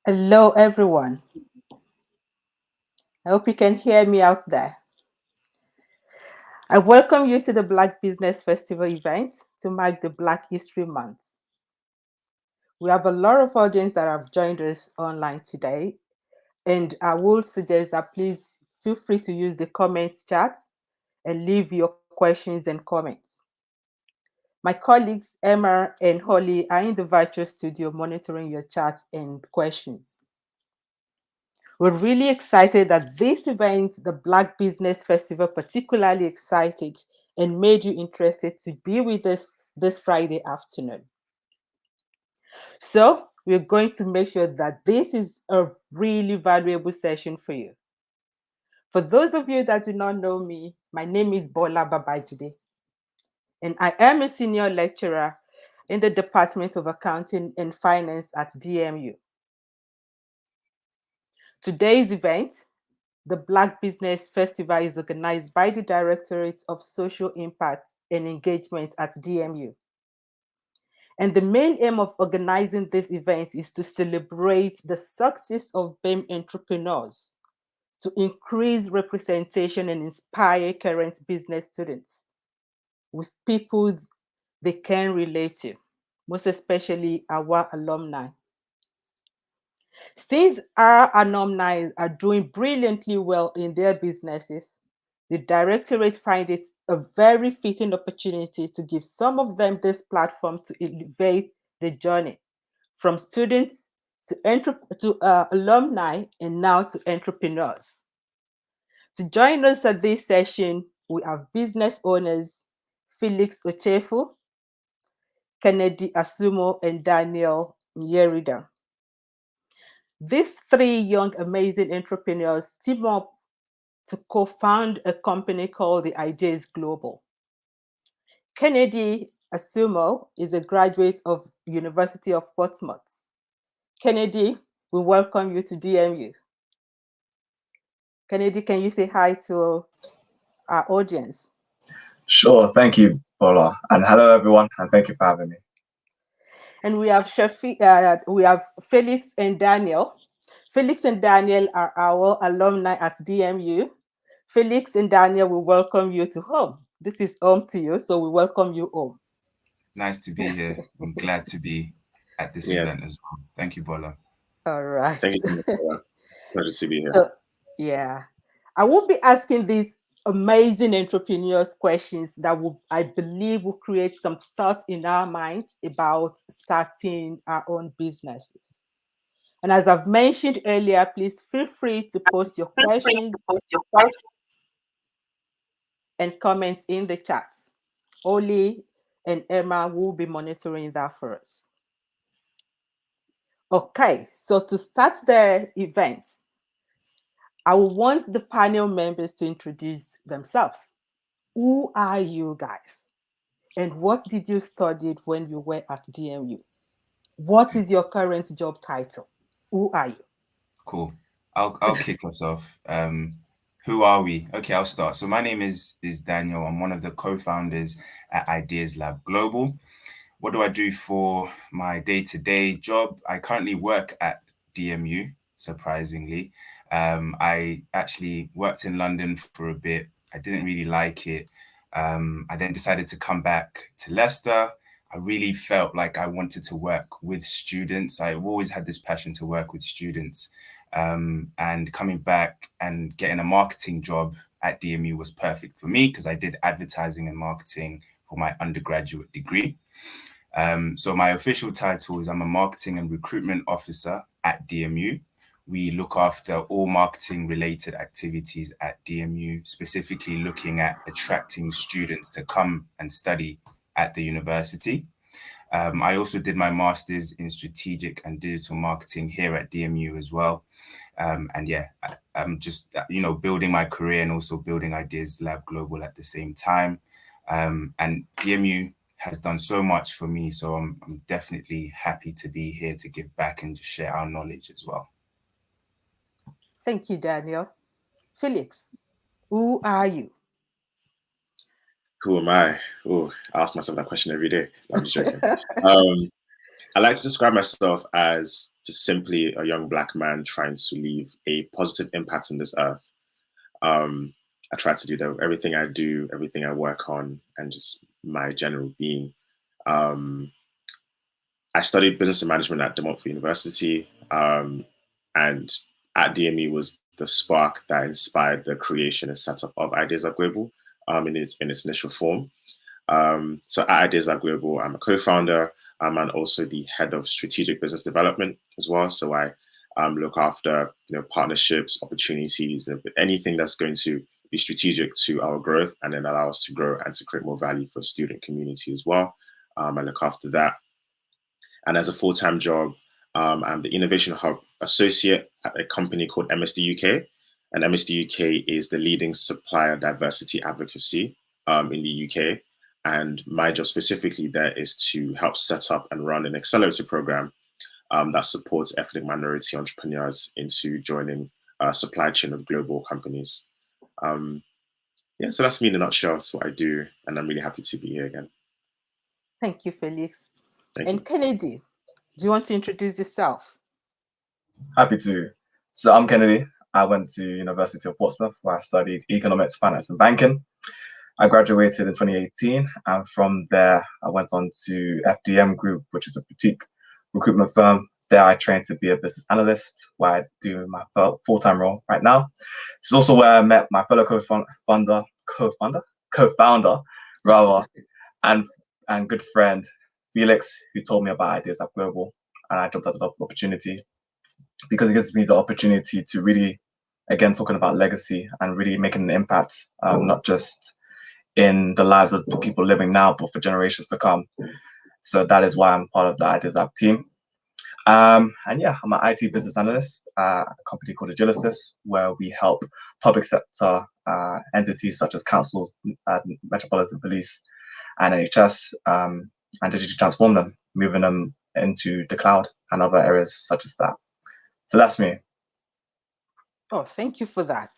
Hello, everyone. I hope you can hear me out there. I welcome you to the Black Business Festival event to mark the Black History Month. We have a lot of audience that have joined us online today, and I would suggest that please feel free to use the comments chat and leave your questions and comments. My colleagues Emma and Holly are in the virtual studio monitoring your chat and questions. We're really excited that this event, the Black Business Festival, particularly excited and made you interested to be with us this Friday afternoon. So we're going to make sure that this is a really valuable session for you. For those of you that do not know me, my name is Bola Babajide, and I am a senior lecturer in the Department of Accounting and Finance at DMU. Today's event, the Black Business Festival, is organized by the Directorate of Social Impact and Engagement at DMU. And the main aim of organizing this event is to celebrate the success of BEM entrepreneurs, to increase representation and inspire current business students with people they can relate to, most especially our alumni. Since our alumni are doing brilliantly well in their businesses, the Directorate finds it a very fitting opportunity to give some of them this platform to elevate the journey from students to alumni and now to entrepreneurs. To join us at this session, we have business owners Felix Ochefu, Kennedy Asumo, and Daniel Nyerida. These three young, amazing entrepreneurs team up to co-found a company called the Ideas Global. Kennedy Asumo is a graduate of University of Portsmouth. Kennedy, we welcome you to DMU. Kennedy, can you say hi to our audience? Sure, thank you, Bola, and hello everyone, and thank you for having me. And we have Felix and Daniel. Felix and Daniel are our alumni at DMU. Felix and Daniel, we welcome you to home. This is home to you, so we welcome you home. Nice to be here. I'm glad to be at this event as well. Thank you, Bola. All right. Thank you so much for that. Pleasure to be here. So, yeah, I will be asking these amazing entrepreneurs questions that will, I believe, will create some thought in our mind about starting our own businesses. And as I've mentioned earlier, please feel free to post your questions and comments in the chat. Oli and Emma will be monitoring that for us. Okay, so to start the event, I will want the panel members to introduce themselves. Who are you guys? And what did you study when you were at DMU? What is your current job title? Who are you? Cool. I'll kick us off. Who are we? Okay, I'll start. So my name is Daniel. I'm one of the co-founders at Ideas Lab Global. What do I do for my day-to-day job? I currently work at DMU, surprisingly. I actually worked in London for a bit. I didn't really like it. I then decided to come back to Leicester. I really felt like I wanted to work with students. I've always had this passion to work with students. And coming back and getting a marketing job at DMU was perfect for me because I did advertising and marketing for my undergraduate degree. So my official title is I'm a marketing and recruitment officer at DMU. We look after all marketing related activities at DMU, specifically looking at attracting students to come and study at the university. I also did my master's in strategic and digital marketing here at DMU as well. And yeah, I'm just, building my career and also building Ideas Lab Global at the same time. And DMU has done so much for me. So I'm definitely happy to be here to give back and just share our knowledge as well. Thank you, Daniel. Felix, who are you? Who am I? Oh, I ask myself that question every day. I'm just joking. I like to describe myself as just simply a young Black man trying to leave a positive impact on this earth. I try to do that with everything I do, everything I work on, and just my general being. Um, I studied business and management at DeMont University, and at DMU was the spark that inspired the creation and setup of Ideas Lab Global in its initial form. So at Ideas Lab Global, I'm a co-founder and also the head of strategic business development as well. So I look after partnerships, opportunities, anything that's going to be strategic to our growth and then allow us to grow and to create more value for student community as well. I look after that. And as a full-time job, I'm the Innovation Hub Associate at a company called MSD UK. And MSD UK is the leading supplier diversity advocacy in the UK. And my job specifically there is to help set up and run an accelerator program that supports ethnic minority entrepreneurs into joining a supply chain of global companies. Yeah, so that's me in a nutshell. That's what I do. And I'm really happy to be here again. Thank you, Felix. Thank And you. Kennedy, do you want to introduce yourself? Happy to. So I'm Kennedy. I went to University of Portsmouth where I studied economics, finance, and banking. I graduated in 2018, and from there I went on to FDM Group, which is a boutique recruitment firm. There I trained to be a business analyst, where I do my full-time role right now. This is also where I met my fellow co-founder, rather, and good friend Felix, who told me about Ideas Lab Global, and I jumped at the opportunity because it gives me the opportunity to really, again, talking about legacy and really making an impact, not just in the lives of the people living now, but for generations to come. So that is why I'm part of the Ideas Lab team. And yeah, I'm an IT business analyst at a company called Agilisys, where we help public sector entities such as councils, metropolitan police, and NHS, and digitally transform them, moving them into the cloud and other areas such as that. So that's me. Oh, thank you for that.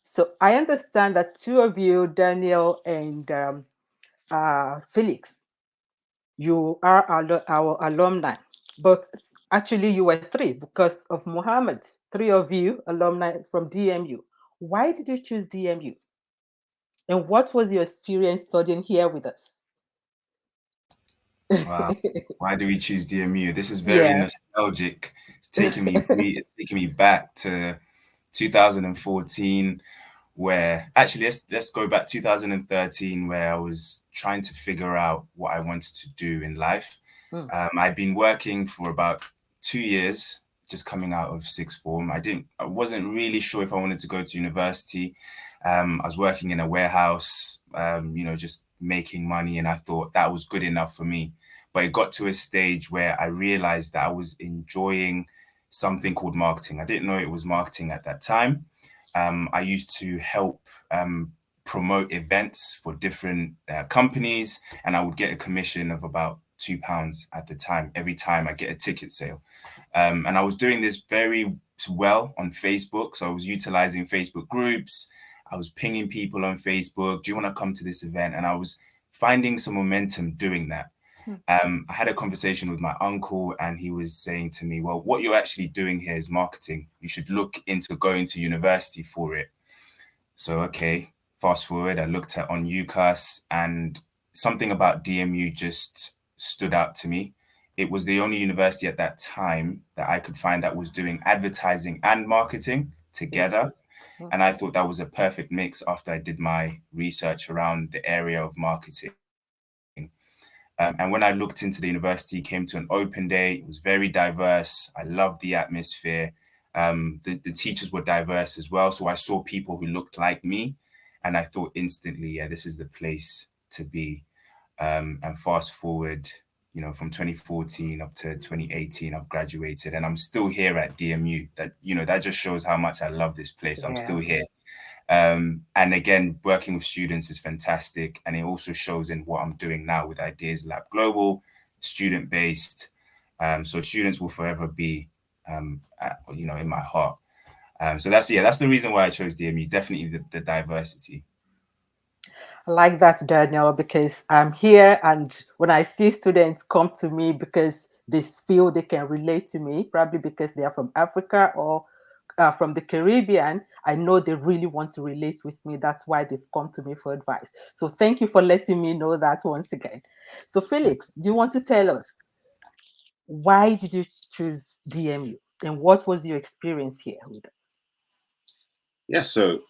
So I understand that two of you, Daniel and Felix, you are our alumni, but actually you were three because of Mohammed. Three of you alumni from DMU. Why did you choose DMU? And what was your experience studying here with us? Wow. Why do we choose DMU? This is very Yeah. nostalgic. It's taking me back to 2014, where actually let's go back 2013, where I was trying to figure out what I wanted to do in life. I'd been working for about 2 years, just coming out of sixth form. I wasn't really sure if I wanted to go to university. I was working in a warehouse, just making money, and I thought that was good enough for me. But it got to a stage where I realized that I was enjoying something called marketing. I didn't know it was marketing at that time. I used to help promote events for different companies, and I would get a commission of about £2 at the time every time I get a ticket sale. And I was doing this very well on Facebook. So I was utilizing Facebook groups. I was pinging people on Facebook. Do you want to come to this event? And I was finding some momentum doing that. I had a conversation with my uncle, and he was saying to me, well, what you're actually doing here is marketing. You should look into going to university for it. So, okay, fast forward, I looked at on UCAS, and something about DMU just stood out to me. It was the only university at that time that I could find that was doing advertising and marketing together. And I thought that was a perfect mix after I did my research around the area of marketing. And when I looked into the university, came to an open day, it was very diverse. I loved the atmosphere. The teachers were diverse as well. So I saw people who looked like me, and I thought instantly, yeah, this is the place to be. And fast forward, from 2014 up to 2018, I've graduated, and I'm still here at DMU. That just shows how much I love this place. I'm still here. And again, working with students is fantastic. And it also shows in what I'm doing now with Ideas Lab Global, student-based. So students will forever be, in my heart. So that's the reason why I chose DMU, definitely the diversity. I like that, Daniel, because I'm here, and when I see students come to me because they feel they can relate to me, probably because they are from Africa or from the Caribbean. I know they really want to relate with me. That's why they've come to me for advice. So thank you for letting me know that once again. So Felix, do you want to tell us why did you choose DMU and what was your experience here with us? Yeah, so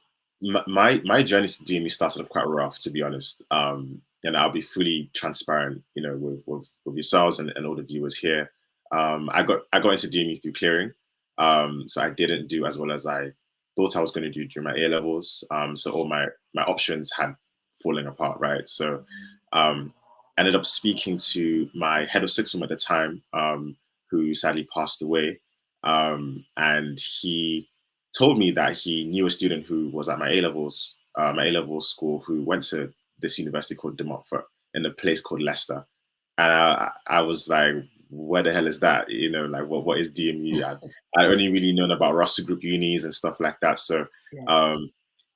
my journey to DMU started off quite rough, to be honest. And I'll be fully transparent, with yourselves and all the viewers here. I got into DMU through clearing. So I didn't do as well as I thought I was going to do during my A levels. So all my options had fallen apart, right? So um, I ended up speaking to my head of sixth form at the time, who sadly passed away, and he told me that he knew a student who was at my A level school, who went to this university called De Montfort in a place called Leicester. And I was like, where the hell is that? Like what is DMU? I only really known about Russell Group unis and stuff like that. So, Yeah. um,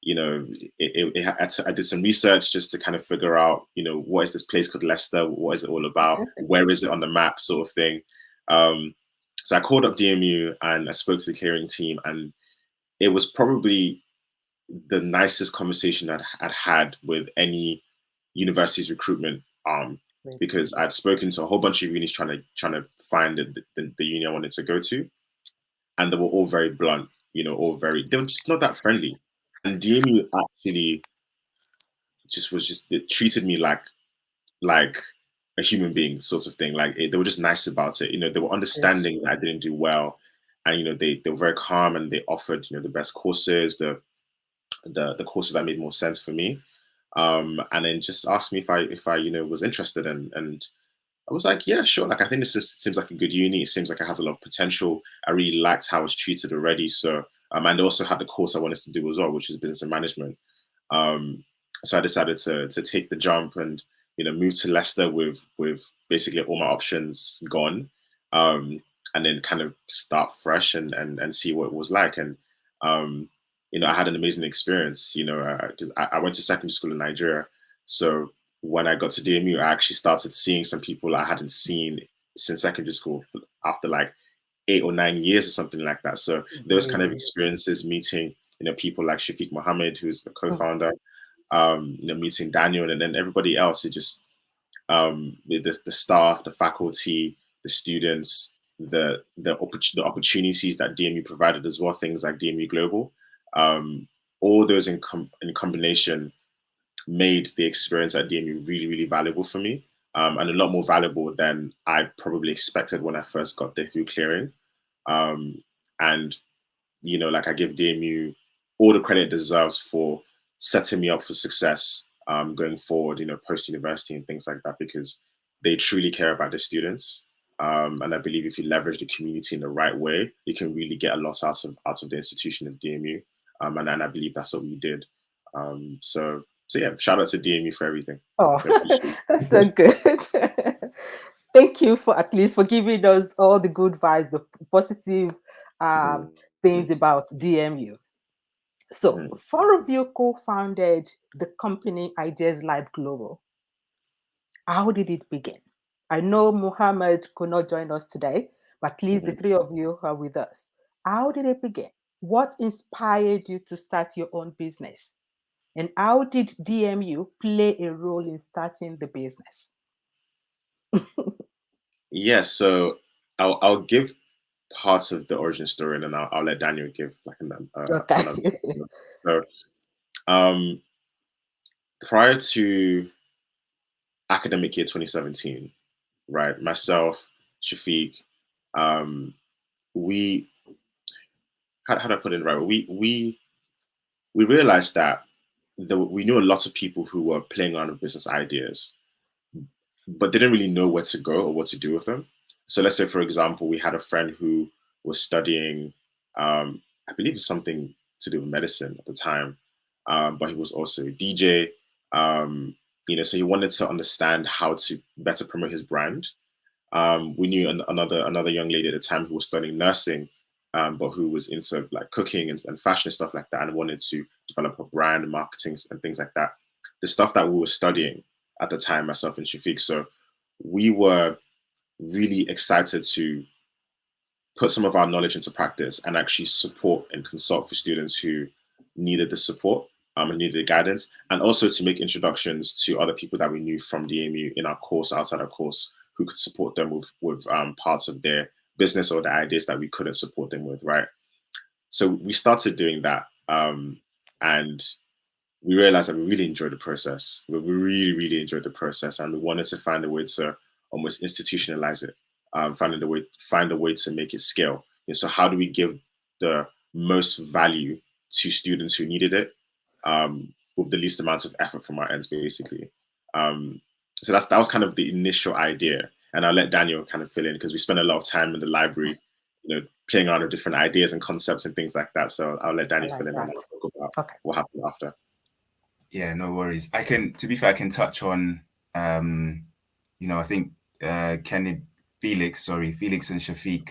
I did some research just to kind of figure out, what is this place called Leicester? What is it all about? Where is it on the map, sort of thing? Um, so I called up DMU and I spoke to the clearing team, and it was probably the nicest conversation I'd had with any university's recruitment arm, because I'd spoken to a whole bunch of unis trying to find the uni I wanted to go to, and they were all very blunt, they were just not that friendly. And DMU actually it treated me like a human being, sort of thing. Like they were just nice about it. They were understanding that I didn't do well, and they were very calm, and they offered the best courses, the courses that made more sense for me, and then just asked me if I was interested, and I was like, yeah, sure. Like, I think seems like a good uni. It seems like it has a lot of potential. I really liked how I was treated already. So, and also had the course I wanted to do as well, which is business and management. Um, so I decided to take the jump and move to Leicester with basically all my options gone, and then kind of start fresh and see what it was like. And I had an amazing experience. Because I went to secondary school in Nigeria, so when I got to DMU, I actually started seeing some people I hadn't seen since secondary school after like 8 or 9 years or something like that. So those kind of experiences, meeting people like Shafiq Mohammed, who's the co-founder, meeting Daniel, and then everybody else. It just the staff, the faculty, the students, the opportunities that DMU provided as well, things like DMU Global, all those in combination made the experience at DMU really, really valuable for me, and a lot more valuable than I probably expected when I first got there through clearing. And like, I give DMU all the credit it deserves for setting me up for success, going forward, post university and things like that, because they truly care about the students. And I believe if you leverage the community in the right way, you can really get a lot out of the institution of DMU. And I believe that's what we did. So yeah, shout out to DMU for everything. Oh, that's so good. Thank you for at least for giving us all the good vibes, the positive um, things about DMU. So, four of you co-founded the company Ideas Lab Global. How did it begin? I know Muhammad could not join us today, but at least the three of you are with us. How did it begin? What inspired you to start your own business? And how did DMU play a role in starting the business? Yeah, so I'll give parts of the origin story, and then I'll let Daniel give like Okay. another. So, um, prior to academic year 2017, right? Myself, Shafiq, um, we how do I put it right? We realized that we knew a lot of people who were playing around with business ideas, but didn't really know where to go or what to do with them. So let's say, for example, we had a friend who was studying, I believe it's something to do with medicine at the time, but he was also a DJ. So he wanted to understand how to better promote his brand. We knew another young lady at the time who was studying nursing, but who was into like cooking and fashion and stuff like that, and wanted to develop a brand, marketing, and things like that. The stuff that we were studying at the time, myself and Shafiq. So we were really excited to put some of our knowledge into practice and actually support and consult for students who needed the support and needed the guidance, and also to make introductions to other people that we knew from DMU in our course, outside our course, who could support them with parts of their business or the ideas that we couldn't support them with, right? So we started doing that, and we realized that we really enjoyed the process. We really, really enjoyed the process, and we wanted to find a way to almost institutionalize it, find a way to make it scale. And so, how do we give the most value to students who needed it, with the least amount of effort from our ends, basically? So that was kind of the initial idea, and I'll let Daniel kind of fill in because we spent a lot of time in the library, playing around with different ideas and concepts and things like that. So I'll let Daniel fill in and I'll talk about what happened after. Yeah, no worries. To be fair, I can touch on, I think Felix and Shafiq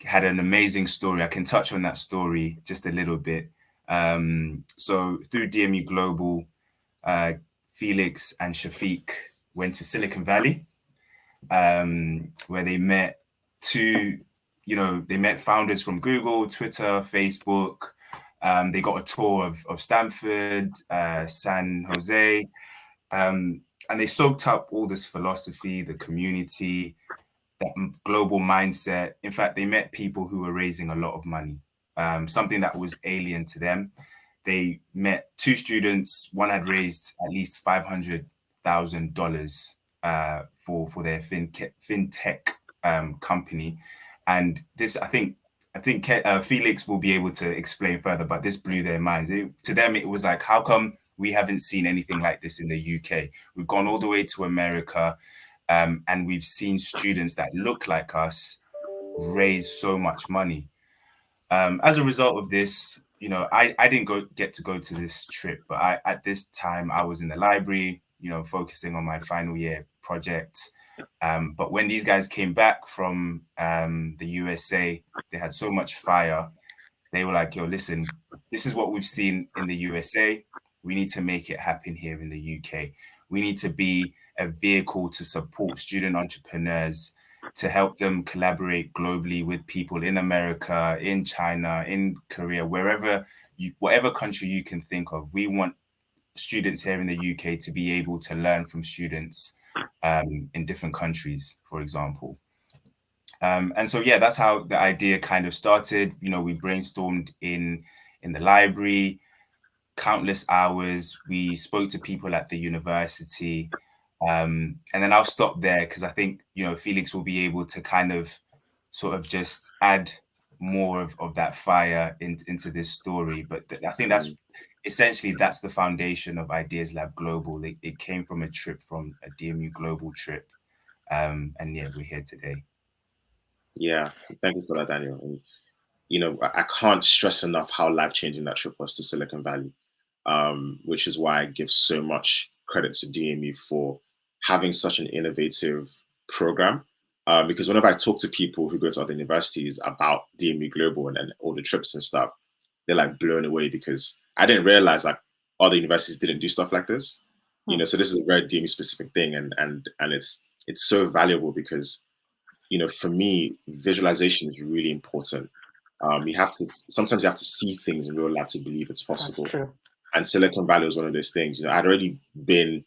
had an amazing story. I can touch on that story just a little bit. So through DMU Global, Felix and Shafiq went to Silicon Valley, where they met they met founders from Google, Twitter, Facebook. They got a tour of Stanford, San Jose, and they soaked up all this philosophy, the community, that global mindset. In fact, they met people who were raising a lot of money, something that was alien to them. They met two students. One had raised at least $500,000 for their fintech company, and this I think Felix will be able to explain further, but this blew their minds. To them, it was like, how come we haven't seen anything like this in the UK? We've gone all the way to America, and we've seen students that look like us raise so much money. As a result of this, I didn't get to go to this trip, but at this time I was in the library, focusing on my final year project. But when these guys came back from the USA, they had so much fire. They were like, yo, listen, this is what we've seen in the USA. We need to make it happen here in the UK. We need to be a vehicle to support student entrepreneurs, to help them collaborate globally with people in America, in China, in Korea, whatever country you can think of. We want students here in the UK to be able to learn from students in different countries, for example. And so, yeah, that's how the idea kind of started. We brainstormed in the library, countless hours. We spoke to people at the university. And then I'll stop there because I think, Felix will be able to kind of sort of just add more of that fire into this story. But I think that's essentially the foundation of Ideas Lab Global. It came from a trip, from a DMU Global trip. And yeah, we're here today. Yeah, thank you for that, Daniel. And, I can't stress enough how life-changing that trip was to Silicon Valley, which is why I give so much credit to DMU for having such an innovative program. Because whenever I talk to people who go to other universities about DMU Global and all the trips and stuff, they're like blown away because I didn't realize like other universities didn't do stuff like this. So this is a very DMU specific thing, and it's so valuable because for me, visualization is really important. Sometimes you have to see things in real life to believe it's possible. That's true. And Silicon Valley was one of those things. I'd already been,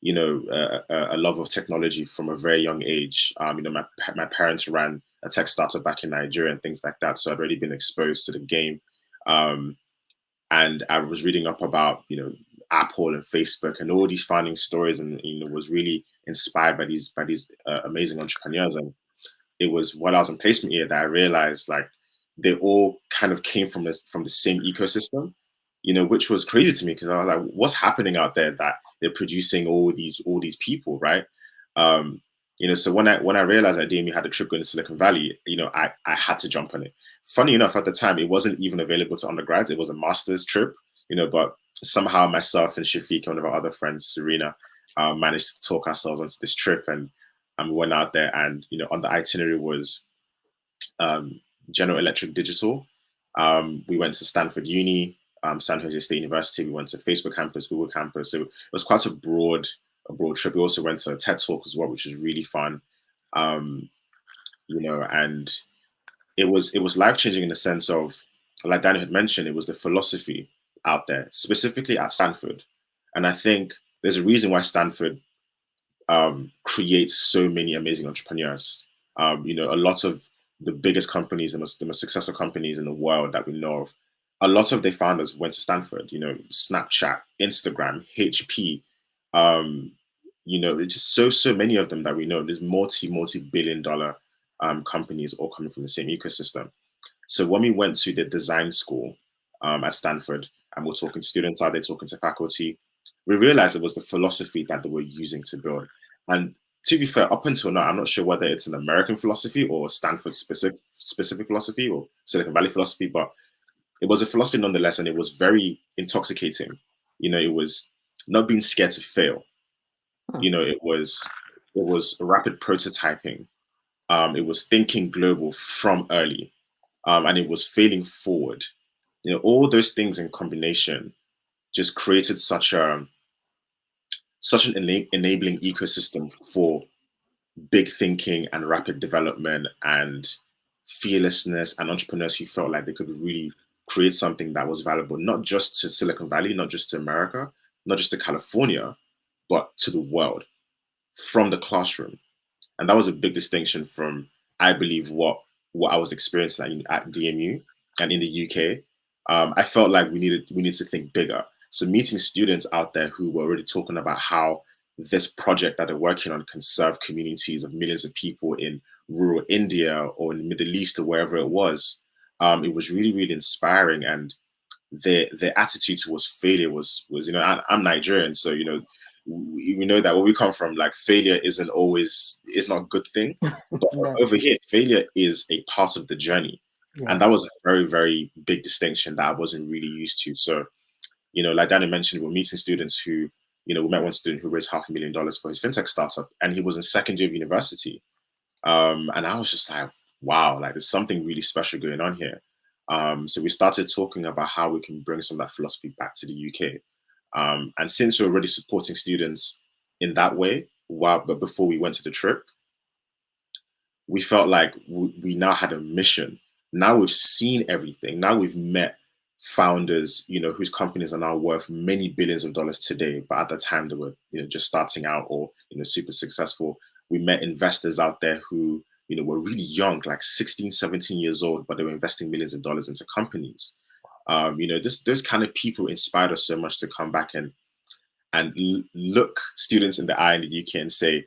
a love of technology from a very young age. My parents ran a tech startup back in Nigeria and things like that. So I'd already been exposed to the game. And I was reading up about, Apple and Facebook and all these founding stories, and was really inspired by these amazing entrepreneurs. And it was while I was in placement year that I realized like they all kind of came from the same ecosystem, which was crazy to me because I was like, what's happening out there that they're producing all these people, right? So when I realized that DMU had a trip going to Silicon Valley, I had to jump on it. Funny enough, at the time, it wasn't even available to undergrads. It was a master's trip, but somehow myself and Shafiq and one of our other friends, Serena, managed to talk ourselves onto this trip, and we went out there, and on the itinerary was General Electric Digital. We went to Stanford Uni, San Jose State University. We went to Facebook campus, Google campus. So it was quite a broad trip. We also went to a TED Talk as well, which was really fun. um, and it was life changing in the sense of, like Daniel had mentioned, it was the philosophy out there, specifically at Stanford, and I think there's a reason why Stanford creates so many amazing entrepreneurs. A lot of the biggest companies, the most successful companies in the world that we know of, a lot of their founders went to Stanford. Snapchat, Instagram, HP. It's just so many of them that we know. There's multi-billion-dollar companies all coming from the same ecosystem. So when we went to the design school at Stanford, and we're talking to students out there, talking to faculty, we realized it was the philosophy that they were using to build. And to be fair, up until now, I'm not sure whether it's an American philosophy or Stanford specific philosophy or Silicon Valley philosophy, but it was a philosophy nonetheless, and it was very intoxicating. It was not being scared to fail. It was rapid prototyping. It was thinking global from early, and it was failing forward. All those things in combination just created such an enabling ecosystem for big thinking and rapid development and fearlessness and entrepreneurs who felt like they could really create something that was valuable, not just to Silicon Valley, not just to America, not just to California, but to the world from the classroom. And that was a big distinction from, I believe, what I was experiencing at DMU and in the UK. I felt like we needed to think bigger. So meeting students out there who were already talking about how this project that they're working on can serve communities of millions of people in rural India or in the Middle East or wherever it was really, really inspiring. And their attitude towards failure was I'm Nigerian, so we know that where we come from, like, failure is not a good thing, but Yeah. over here failure is a part of the journey. Yeah. And that was a very, very big distinction that I wasn't really used to. So like Danny mentioned, we're meeting students who, we met one student who raised $500,000 for his fintech startup, and he was in second year of university. And I was just like, wow, like there's something really special going on here. So we started talking about how we can bring some of that philosophy back to the UK. And since we're already supporting students in that way, but before we went to the trip, we felt like we now had a mission. Now we've seen everything. Now we've met founders, whose companies are now worth many billions of dollars today, but at the time they were, just starting out or, super successful. We met investors out there who, were really young, like 16, 17 years old, but they were investing millions of dollars into companies. Those kind of people inspired us so much to come back and look students in the eye in the UK and say,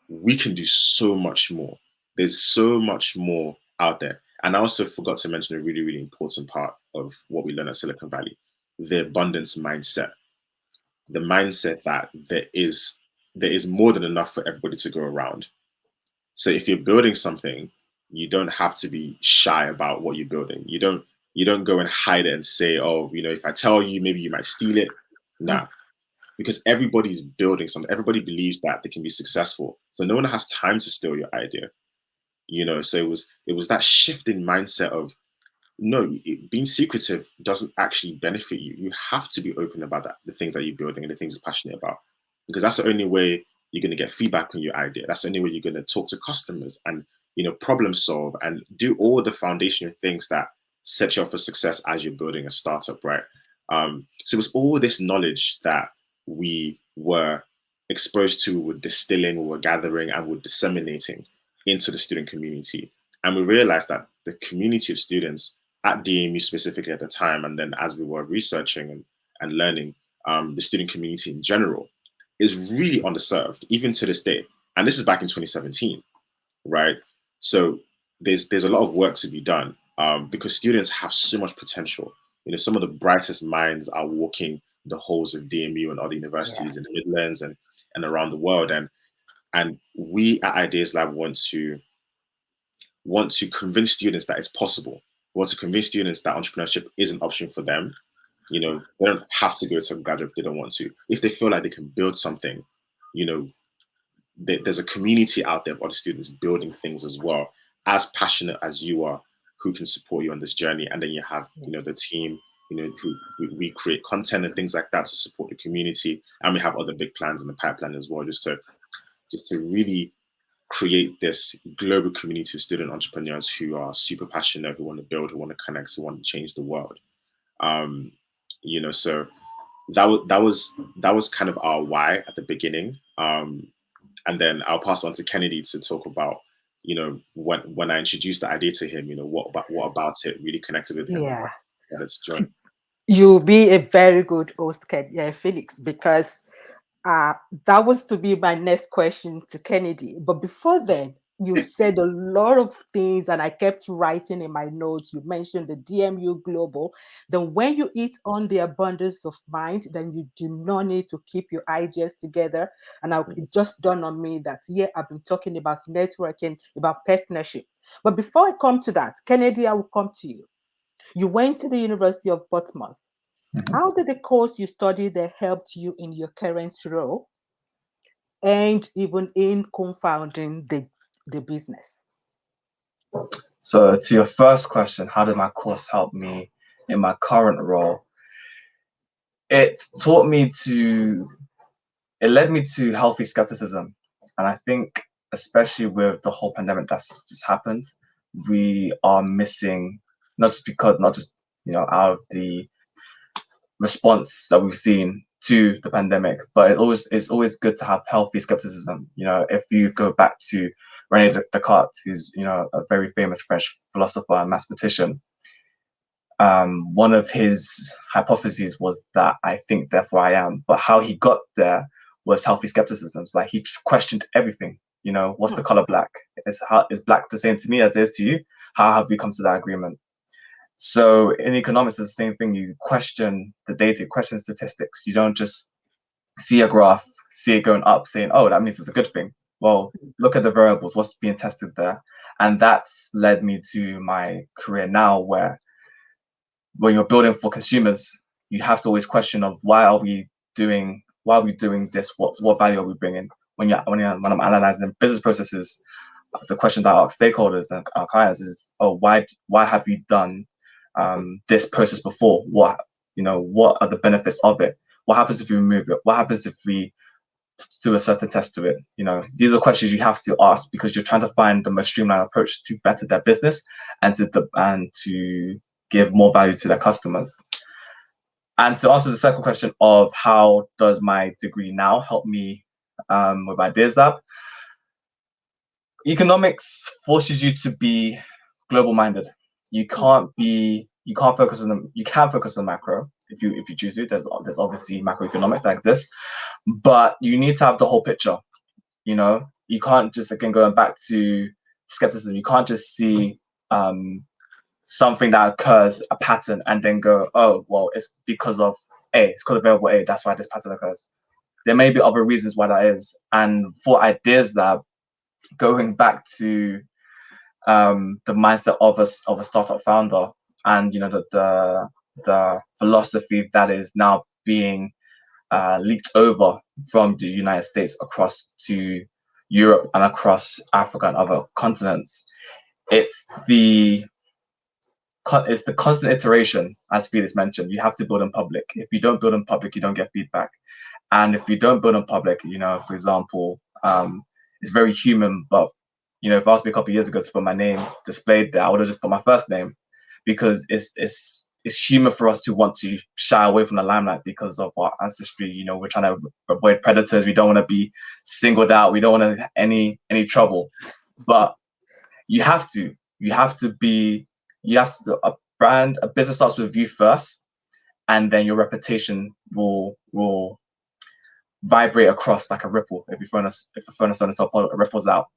we can do so much more. There's so much more out there. And I also forgot to mention a really, really important part of what we learn at Silicon Valley, the abundance mindset. The mindset that there is more than enough for everybody to go around. So if you're building something, you don't have to be shy about what you're building. You don't go and hide it and say, oh, if I tell you, maybe you might steal it. Nah, because everybody's building something. Everybody believes that they can be successful. So no one has time to steal your idea. So it was that shift in mindset of, no, being secretive doesn't actually benefit you. You have to be open about that, the things that you're building and the things you're passionate about, because that's the only way you're going to get feedback on your idea. That's the only way you're going to talk to customers and problem solve and do all the foundational things that set you up for success as you're building a startup, right? So it was all this knowledge that we were exposed to, were distilling, we were gathering, and were disseminating into the student community. And we realized that the community of students at DMU specifically at the time, and then as we were researching and learning, the student community in general is really underserved, even to this day. And this is back in 2017, right? So there's a lot of work to be done, because students have so much potential. Some of the brightest minds are walking the halls of DMU and other universities in the Midlands and around the world. And we at Ideas Lab want to convince students that it's possible. We want to convince students that entrepreneurship is an option for them. They don't have to go to graduate if they don't want to. If they feel like they can build something, you know, there's a community out there of other students building things as well, as passionate as you are, who can support you on this journey. And then you have, the team, who we create content and things like that to support the community. And we have other big plans in the pipeline as well, just to really create this global community of student entrepreneurs who are super passionate, who want to build, who want to connect, who want to change the world. So that was kind of our why at the beginning. And then I'll pass on to Kennedy to talk about, when I introduced the idea to him, what about it really connected with him and Yeah. why he wanted to join. You'll be a very good host, Felix, because that was to be my next question to Kennedy. But before then, you said a lot of things, and I kept writing in my notes. You mentioned the DMU Global. Then, when you eat on the abundance of mind, then you do not need to keep your ideas together. And it just dawned on me that, I've been talking about networking, about partnership. But before I come to that, Kennedy, I will come to you. You went to the University of Portsmouth. How did the course you studied there helped you in your current role and even in co-founding the business? So to your first question, how did my course help me in my current role? It led me to healthy skepticism. And I think especially with the whole pandemic that's just happened, we are missing, not just out of the response that we've seen to the pandemic, but it's always good to have healthy skepticism. If you go back to Rene Descartes, who's a very famous French philosopher and mathematician, one of his hypotheses was that I think, therefore I am. But how he got there was healthy skepticism. It's like he just questioned everything. What's the color black? Is black the same to me as it is to you? How have we come to that agreement? So in economics, it's the same thing. You question the data, you question statistics. You don't just see a graph, see it going up, saying, oh, that means it's a good thing. Well, look at the variables, what's being tested there. And that's led me to my career now, where when you're building for consumers, you have to always question of why are we doing this? What value are we bringing? When I'm analyzing business processes, the question that I ask stakeholders and our clients is, oh, why have you done this process before? What are the benefits of it? What happens if we remove it? What happens if we do a certain test to it? These are questions you have to ask because you're trying to find the most streamlined approach to better their business and to give more value to their customers. And to answer the second question of how does my degree now help me with Ideas Lab, economics forces you to be global minded. You can focus on the macro if you choose to. There's obviously macroeconomics that exists, but you need to have the whole picture. You can't just, again, going back to skepticism, you can't just see something that occurs, a pattern, and then go, oh, well, it's because of A, it's because of variable A, that's why this pattern occurs. There may be other reasons why that is. And for Ideas Lab, going back to the mindset of a startup founder, and the philosophy that is now being leaked over from the United States across to Europe and across Africa and other continents. It's the constant iteration, as Felix mentioned. You have to build in public. If you don't build in public, you don't get feedback. And if you don't build in public, for example, it's very human. But if I asked me a couple of years ago to put my name displayed there, I would have just put my first name, because it's human for us to want to shy away from the limelight because of our ancestry. We're trying to avoid predators. We don't want to be singled out. We don't want to any trouble. But you have to a business starts with you first, and then your reputation will vibrate across like a ripple. If a furnace on the top, it ripples out.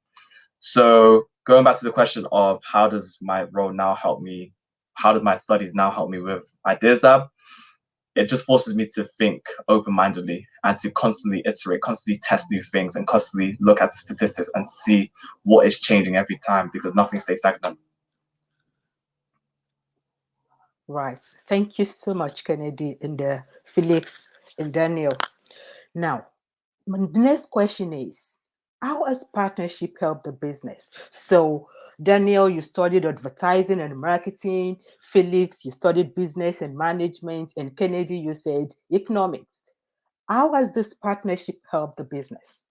So going back to the question of how does my role now help me, how do my studies now help me with Ideas Lab, it just forces me to think open-mindedly and to constantly iterate, constantly test new things, and constantly look at the statistics and see what is changing every time, because nothing stays stagnant. Right. Thank you so much, Kennedy and Felix and Daniel. Now, my next question is, how has partnership helped the business? So, Daniel, you studied advertising and marketing. Felix, you studied business and management. And Kennedy, you said economics. How has this partnership helped the business?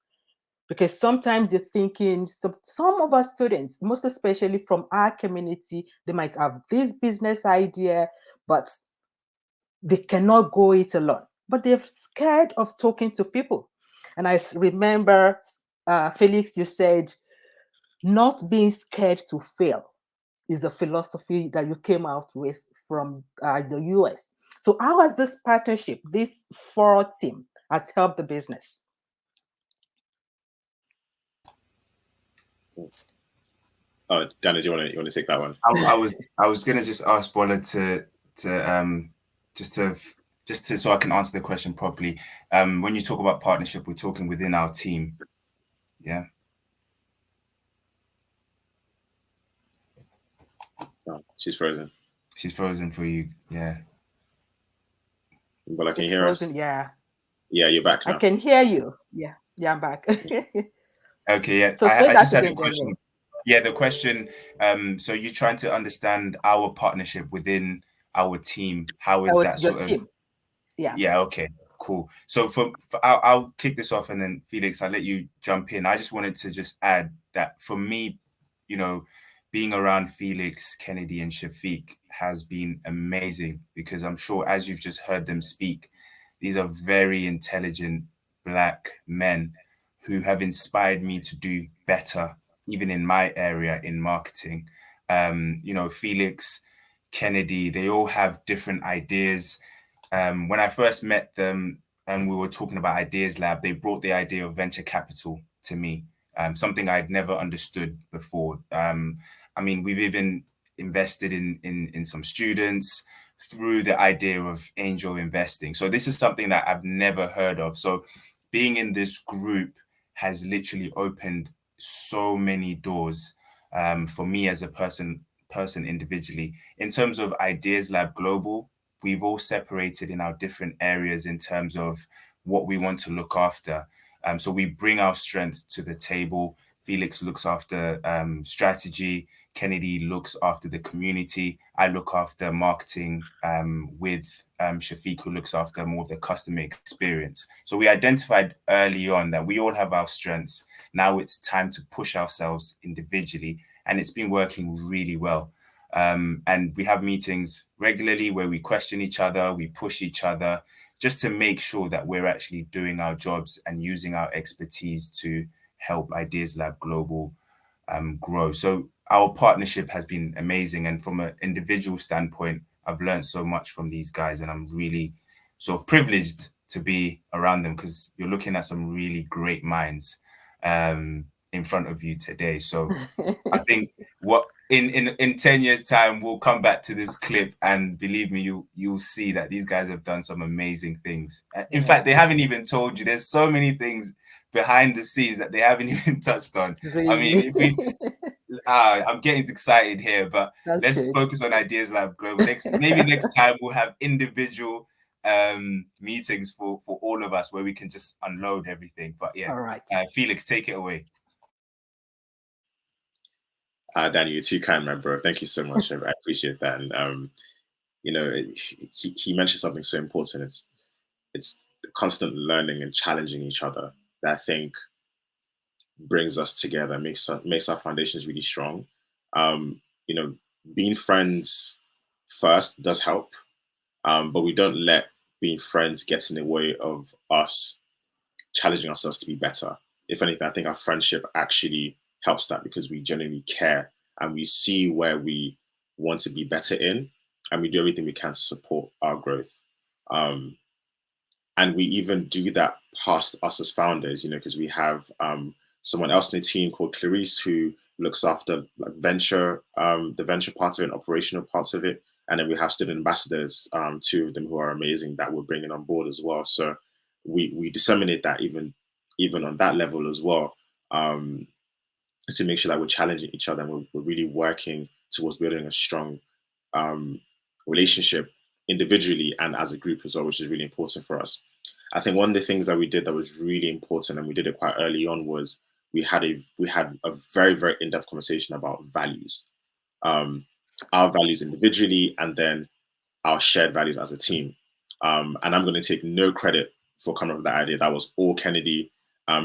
Because sometimes you're thinking, some of our students, most especially from our community, they might have this business idea, but they cannot go it alone. But they're scared of talking to people. And I remember, Felix, you said, not being scared to fail is a philosophy that you came out with from the US. So how has this partnership, this four team, has helped the business? Oh, Dana, do you want to take that one? I was gonna just ask Bola to just to so I can answer the question properly. When you talk about partnership, we're talking within our team. Yeah. Oh, she's frozen. She's frozen for you. Yeah. Well, I can It's hear frozen, us. yeah. Yeah, you're back I now. can hear you. Yeah, I'm back. Okay. Yeah. So say I that just had a again, question. Daniel. Yeah, the question. So you're trying to understand our partnership within our team. How is Oh, that it's your sort of? team. Yeah. Yeah, okay, cool. So I'll kick this off and then Felix, I'll let you jump in. I just wanted to just add that for me, you know, being around Felix, Kennedy, and Shafiq has been amazing because I'm sure as you've just heard them speak, these are very intelligent Black men who have inspired me to do better, even in my area in marketing. Felix, Kennedy, they all have different ideas. When I first met them and we were talking about Ideas Lab, they brought the idea of venture capital to me, something I'd never understood before. I mean, we've even invested in some students through the idea of angel investing. So this is something that I've never heard of. So being in this group has literally opened so many doors for me as a person individually. In terms of Ideas Lab Global, we've all separated in our different areas in terms of what we want to look after. So we bring our strength to the table. Felix looks after strategy. Kennedy looks after the community. I look after marketing with Shafiq, who looks after more of the customer experience. So we identified early on that we all have our strengths. Now it's time to push ourselves individually, and it's been working really well. And we have meetings regularly where we question each other, we push each other, just to make sure that we're actually doing our jobs and using our expertise to help Ideas Lab Global grow. So our partnership has been amazing. And from an individual standpoint, I've learned so much from these guys, and I'm really sort of privileged to be around them because you're looking at some really great minds in front of you today. So I think what in 10 years time we'll come back to this clip, and believe me, you'll see that these guys have done some amazing things. In fact, they haven't even told you there's so many things behind the scenes that they haven't even touched on. I mean, Really? if we I'm getting excited here, but That's let's good. focus on Ideas Lab Global. Maybe next time we'll have individual meetings for all of us where we can just unload everything. But yeah, All right. Felix, take it away. Danny, you're too kind, my bro. Thank you so much. I appreciate that. And he mentioned something so important. It's constant learning and challenging each other that I think brings us together, makes our foundations really strong. Um, you know, being friends first does help, but we don't let being friends get in the way of us challenging ourselves to be better. If anything, I think our friendship actually helps that because we genuinely care and we see where we want to be better in, and we do everything we can to support our growth. Um, and we even do that past us as founders, because we have someone else in the team called Clarice who looks after like the venture part of it, and operational parts of it, and then we have student ambassadors, two of them who are amazing that we're bringing on board as well. So we disseminate that even on that level as well, to make sure that we're challenging each other and we're really working towards building a strong um, relationship individually and as a group as well, which is really important for us. I think one of the things that we did that was really important, and we did it quite early on, was we had a very very in-depth conversation about values, um, our values individually, and then our shared values as a team. And I'm going to take no credit for coming up with that idea. That was all Kennedy.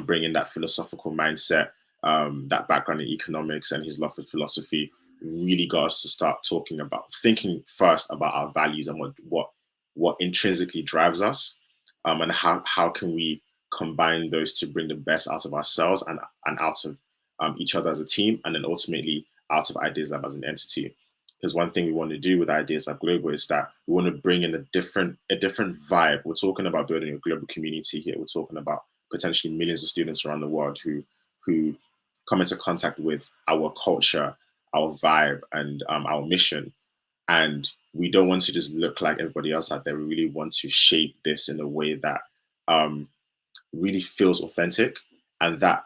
bringing that philosophical mindset, that background in economics and his love for philosophy really got us to start thinking first about our values and what intrinsically drives us, and how can we combine those to bring the best out of ourselves and out of each other as a team, and then ultimately out of Ideas Lab as an entity. Because one thing we want to do with Ideas Lab Global is that we want to bring in a different vibe. We're talking about building a global community here. We're talking about potentially millions of students around the world who come into contact with our culture, our vibe, and our mission. And we don't want to just look like everybody else out there. We really want to shape this in a way that really feels authentic, and that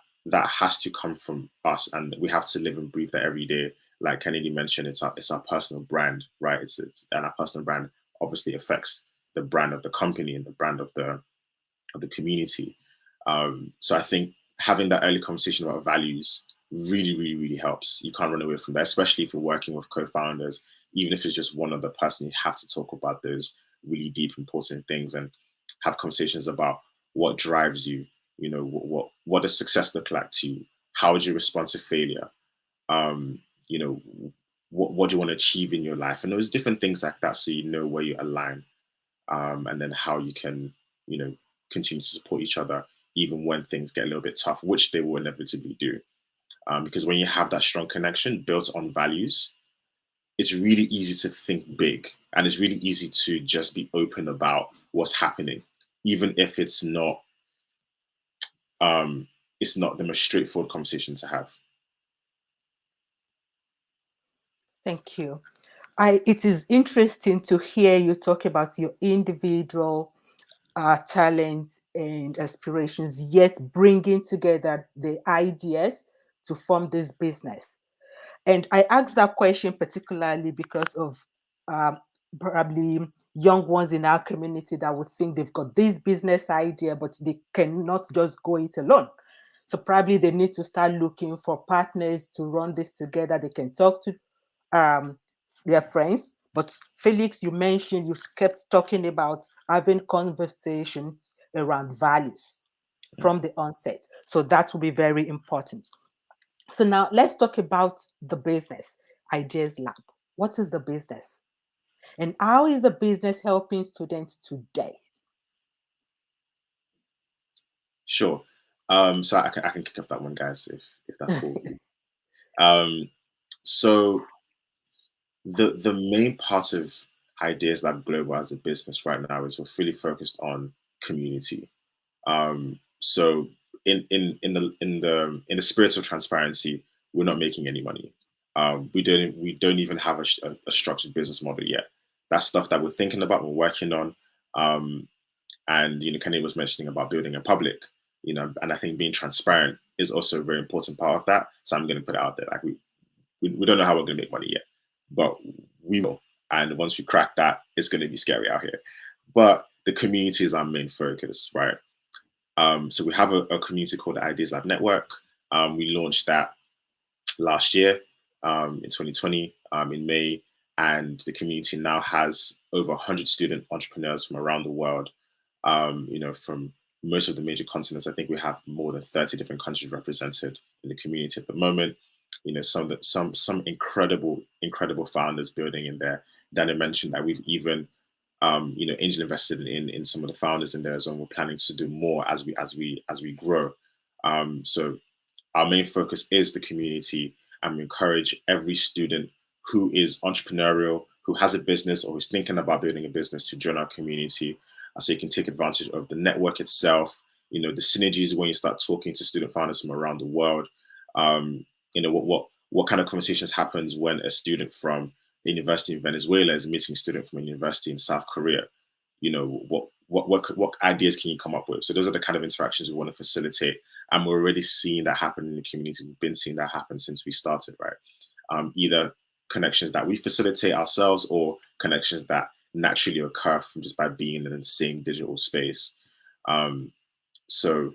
has to come from us, and we have to live and breathe that every day. Like Kennedy mentioned, it's our personal brand, right? It's and our personal brand obviously affects the brand of the company and the brand of the community. So I think having that early conversation about values really helps. You can't run away from that, especially if you're working with co-founders. Even if it's just one other person, you have to talk about those really deep, important things and have conversations about what drives you. You know, what does success look like to you? How would you respond to failure? You know, what do you want to achieve in your life? And those different things like that, so you know where you align, and then how you can, you know, continue to support each other even when things get a little bit tough, which they will inevitably do. Because when you have that strong connection built on values, it's really easy to think big, and it's really easy to just be open about what's happening, even if it's not the most straightforward conversation to have. Thank you. It is interesting to hear you talk about your individual talents and aspirations, yet bringing together the ideas to form this business. And I asked that question particularly because of um, probably young ones in our community that would think they've got this business idea, but they cannot just go it alone. So probably they need to start looking for partners to run this together. They can talk to um, their friends. But Felix, you mentioned you kept talking about having conversations around values from the onset. So that will be very important. So now let's talk about the business, Ideas Lab. What is the business? And how is the business helping students today? Sure. So I can kick off that one, guys, if that's cool. So the main part of Ideas Lab Global as a business right now is we're fully focused on community. So in the spirit of transparency, we're not making any money. We don't even have a structured business model yet. That's stuff that we're thinking about, we're working on. And Kenny was mentioning about building a public, and I think being transparent is also a very important part of that. So I'm going to put it out there, like we don't know how we're going to make money yet, but we will. And once we crack that, it's going to be scary out here. But the community is our main focus, right? So we have a community called the Ideas Lab Network. We launched that last year, in 2020, in May, and the community now has over 100 student entrepreneurs from around the world. From most of the major continents. I think we have more than 30 different countries represented in the community at the moment. Some incredible founders building in there. Daniel mentioned that we've even angel invested in some of the founders in there as well. We're planning to do more as we grow. So our main focus is the community, and we encourage every student who is entrepreneurial, who has a business, or who's thinking about building a business to join our community, so you can take advantage of the network itself. The synergies when you start talking to student founders from around the world. What kind of conversations happens when a student from a university in Venezuela is meeting a student from a university in South Korea? What ideas can you come up with? So those are the kind of interactions we want to facilitate, and we're already seeing that happen in the community. We've been seeing that happen since we started, right? Either connections that we facilitate ourselves, or connections that naturally occur from just by being in the same digital space. So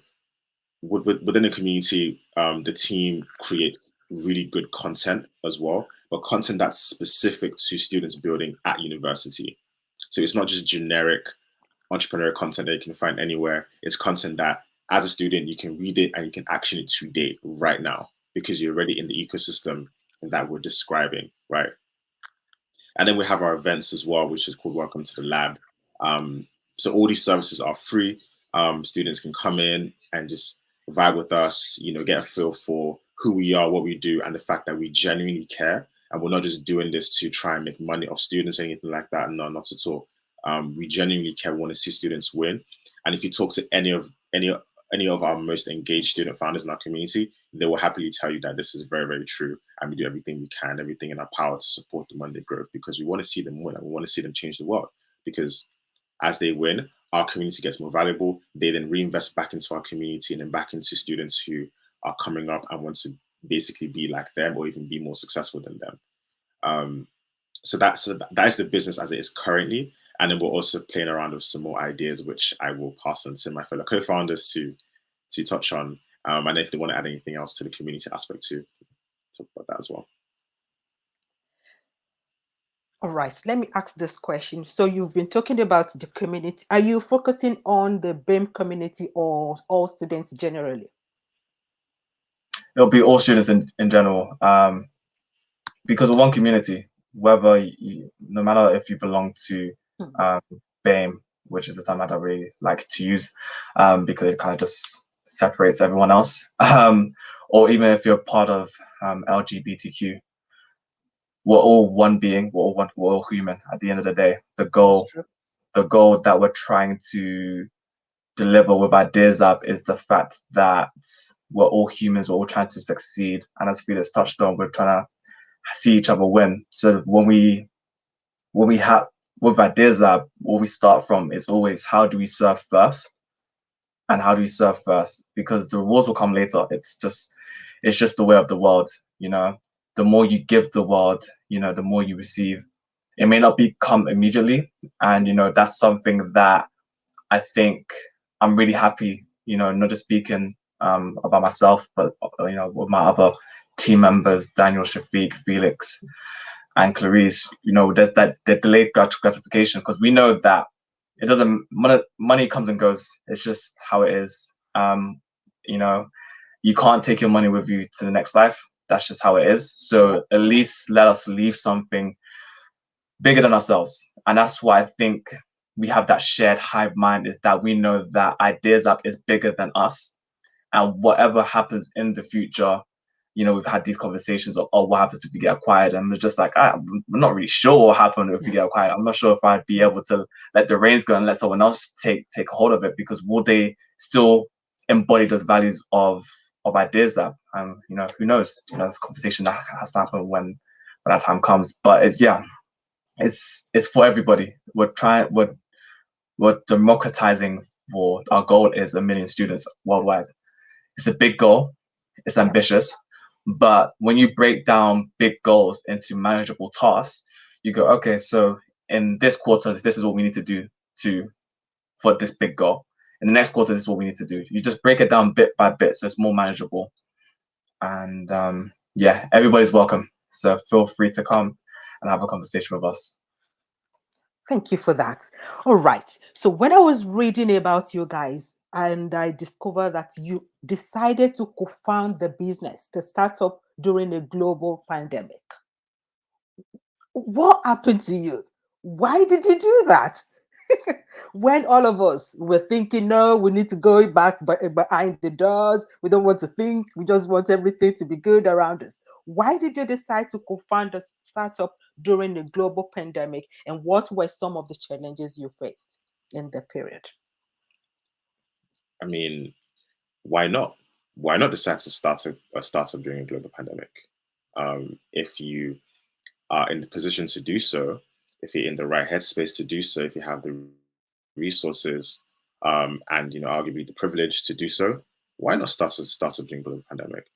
within the community, the team creates really good content as well, but content that's specific to students building at university. So it's not just generic entrepreneurial content that you can find anywhere. It's content that as a student, you can read it and you can action it today, right now, because you're already in the ecosystem that we're describing, right? And then we have our events as well, which is called Welcome to the Lab. So all these services are free. Students can come in and just vibe with us, get a feel for who we are, what we do, and the fact that we genuinely care. And we're not just doing this to try and make money off students or anything like that. No, not at all. We genuinely care. We want to see students win. And if you talk to any of our most engaged student founders in our community, they will happily tell you that this is very, very true. And we do everything we can, everything in our power to support them on their growth, because we want to see them win and we want to see them change the world. Because as they win, our community gets more valuable. They then reinvest back into our community and then back into students who are coming up and want to basically be like them or even be more successful than them. So that is the business as it is currently. And then we're also playing around with some more ideas, which I will pass on to my fellow co-founders to touch on. And if they want to add anything else to the community aspect too, talk about that as well. All right, let me ask this question. So you've been talking about the community. Are you focusing on the BIM community or all students generally? It'll be all students in general, because of one community, whether no matter if you belong to BAME, which is a term I don't really like to use, because it kind of just separates everyone else, or even if you're part of LGBTQ, we're all one being, we're all human at the end of the day. The goal that we're trying to deliver with Ideas Lab is the fact that we're all humans, we're all trying to succeed. And as Felix touched on, we're trying to see each other win. So when we have with Ideas Lab, what we start from is always how do we serve first? And how do we serve first? Because the rewards will come later. It's just the way of the world, The more you give the world, the more you receive. It may not come immediately. And that's something that I think I'm really happy, not just speaking about myself, but with my other team members, Daniel, Shafiq, Felix, and Clarice, there's the delayed gratification, because we know that it doesn't, money comes and goes. It's just how it is. You can't take your money with you to the next life. That's just how it is. So at least let us leave something bigger than ourselves. And that's why I think we have that shared hive mind, is that we know that Ideas Lab is bigger than us. And whatever happens in the future, we've had these conversations of, what happens if we get acquired? And we're just like, we're not really sure what happened if we get acquired. I'm not sure if I'd be able to let the reins go and let someone else take hold of it, because will they still embody those values of Ideas Lab? Who knows? That's a conversation that has to happen when that time comes. But it's for everybody. We're democratizing for, our goal is 1 million students worldwide. It's a big goal. It's ambitious. But when you break down big goals into manageable tasks, you go, okay, so in this quarter, this is what we need to do for this big goal. In the next quarter, this is what we need to do. You just break it down bit by bit, so it's more manageable. And everybody's welcome. So feel free to come and have a conversation with us. Thank you for that. All right. So when I was reading about you guys, and I discovered that you decided to co-found the business to start up during a global pandemic. What happened to you? Why did you do that? When all of us were thinking, no, we need to go back behind the doors. We don't want to think. We just want everything to be good around us. Why did you decide to co-found a startup during the global pandemic? And what were some of the challenges you faced in the period? I mean, why not? Why not decide to start a startup during a global pandemic? If you are in the position to do so, if you're in the right headspace to do so, if you have the resources, and arguably the privilege to do so, why not start up during global pandemic?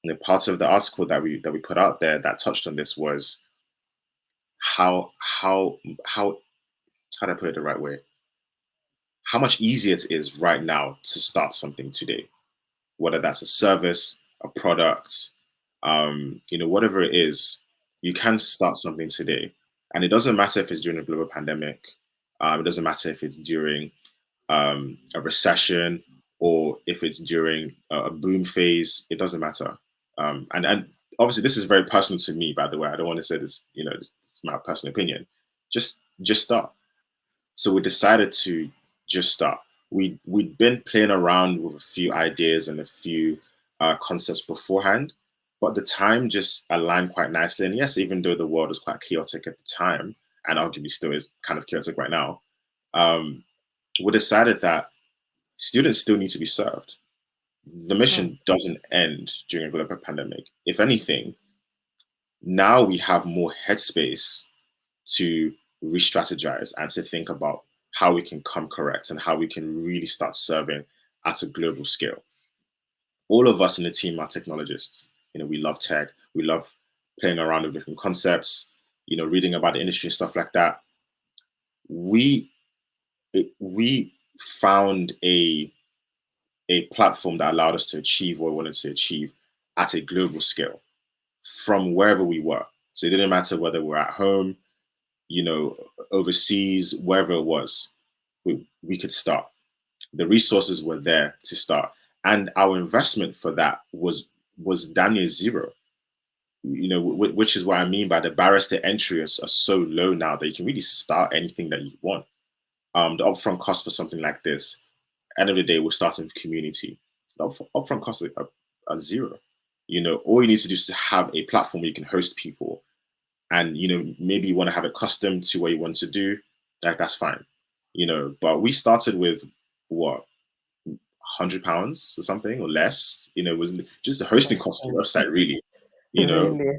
And part of the article that we put out there that touched on this was how do I put it the right way? How much easier it is right now to start something today, whether that's a service, a product, whatever it is, you can start something today. And it doesn't matter if it's during a global pandemic. It doesn't matter if it's during a recession, or if it's during a boom phase, it doesn't matter. And obviously this is very personal to me, by the way. I don't want to say this, it's my personal opinion. Just start. So we decided to just start. We'd been playing around with a few ideas and a few concepts beforehand, but the time just aligned quite nicely. And yes, even though the world was quite chaotic at the time, and arguably still is kind of chaotic right now, we decided that students still need to be served. The mission doesn't end during a global pandemic. If anything, now we have more headspace to re-strategize and to think about how we can come correct and how we can really start serving at a global scale. All of us in the team are technologists. We love tech. We love playing around with different concepts, reading about the industry and stuff like that. We found a platform that allowed us to achieve what we wanted to achieve at a global scale from wherever we were. So it didn't matter whether we're at home, overseas, wherever it was, we could start. The resources were there to start. And our investment for that was damn near zero. Which is what I mean by the barriers to entry are so low now that you can really start anything that you want. The upfront cost for something like this, end of the day, we're starting with community. The upfront costs are zero. All you need to do is to have a platform where you can host people, and maybe you want to have it custom to what you want to do. Like, that's fine. But we started with what, £100 or something or less. It was just the hosting cost of the website, really. Really?